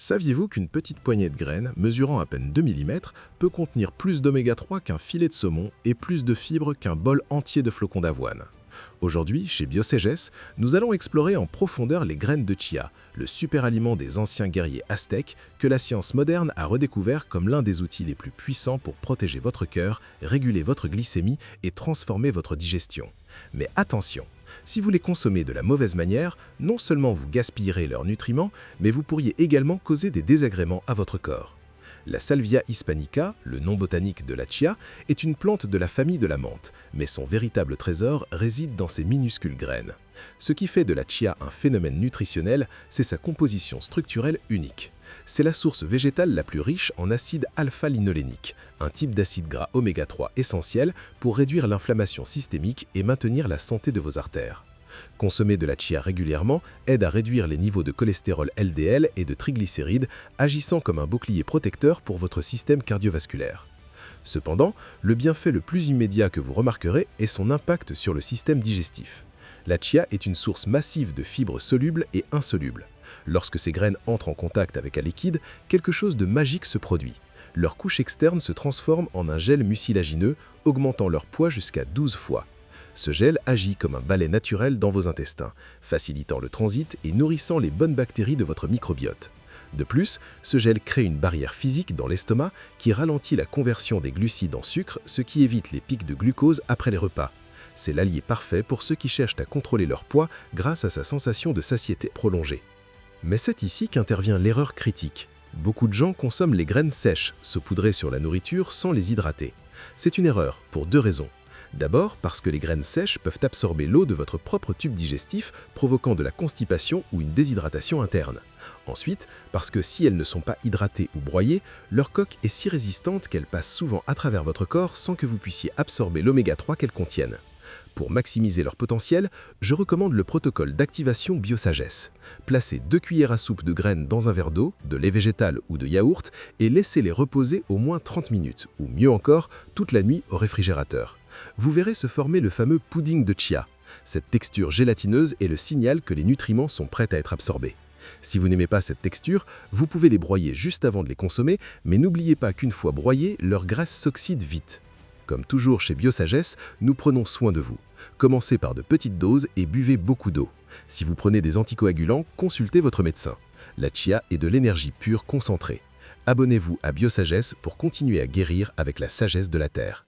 Saviez-vous qu'une petite poignée de graines, mesurant à peine 2 mm, peut contenir plus d'oméga 3 qu'un filet de saumon et plus de fibres qu'un bol entier de flocons d'avoine? Aujourd'hui, chez Biocégesse, nous allons explorer en profondeur les graines de chia, le super aliment des anciens guerriers aztèques que la science moderne a redécouvert comme l'un des outils les plus puissants pour protéger votre cœur, réguler votre glycémie et transformer votre digestion. Mais attention! Si vous les consommez de la mauvaise manière, non seulement vous gaspillerez leurs nutriments, mais vous pourriez également causer des désagréments à votre corps. La Salvia hispanica, le nom botanique de la chia, est une plante de la famille de la menthe, mais son véritable trésor réside dans ses minuscules graines. Ce qui fait de la chia un phénomène nutritionnel, c'est sa composition structurelle unique. C'est la source végétale la plus riche en acide alpha-linolénique, un type d'acide gras oméga 3 essentiel pour réduire l'inflammation systémique et maintenir la santé de vos artères. Consommer de la chia régulièrement aide à réduire les niveaux de cholestérol LDL et de triglycérides, agissant comme un bouclier protecteur pour votre système cardiovasculaire. Cependant, le bienfait le plus immédiat que vous remarquerez est son impact sur le système digestif. La chia est une source massive de fibres solubles et insolubles. Lorsque ces graines entrent en contact avec un liquide, quelque chose de magique se produit. Leur couche externe se transforme en un gel mucilagineux, augmentant leur poids jusqu'à 12 fois. Ce gel agit comme un balai naturel dans vos intestins, facilitant le transit et nourrissant les bonnes bactéries de votre microbiote. De plus, ce gel crée une barrière physique dans l'estomac qui ralentit la conversion des glucides en sucre, ce qui évite les pics de glucose après les repas. C'est l'allié parfait pour ceux qui cherchent à contrôler leur poids grâce à sa sensation de satiété prolongée. Mais c'est ici qu'intervient l'erreur critique. Beaucoup de gens consomment les graines sèches, saupoudrées sur la nourriture sans les hydrater. C'est une erreur, pour deux raisons. D'abord, parce que les graines sèches peuvent absorber l'eau de votre propre tube digestif, provoquant de la constipation ou une déshydratation interne. Ensuite, parce que si elles ne sont pas hydratées ou broyées, leur coque est si résistante qu'elle passe souvent à travers votre corps sans que vous puissiez absorber l'oméga 3 qu'elles contiennent. Pour maximiser leur potentiel, je recommande le protocole d'activation Biosagesse. Placez 2 cuillères à soupe de graines dans un verre d'eau, de lait végétal ou de yaourt et laissez-les reposer au moins 30 minutes, ou mieux encore, toute la nuit au réfrigérateur. Vous verrez se former le fameux pudding de chia. Cette texture gélatineuse est le signal que les nutriments sont prêts à être absorbés. Si vous n'aimez pas cette texture, vous pouvez les broyer juste avant de les consommer, mais n'oubliez pas qu'une fois broyés, leur graisse s'oxyde vite. Comme toujours chez Biosagesse, nous prenons soin de vous. Commencez par de petites doses et buvez beaucoup d'eau. Si vous prenez des anticoagulants, consultez votre médecin. La chia est de l'énergie pure concentrée. Abonnez-vous à Biosagesse pour continuer à guérir avec la sagesse de la Terre.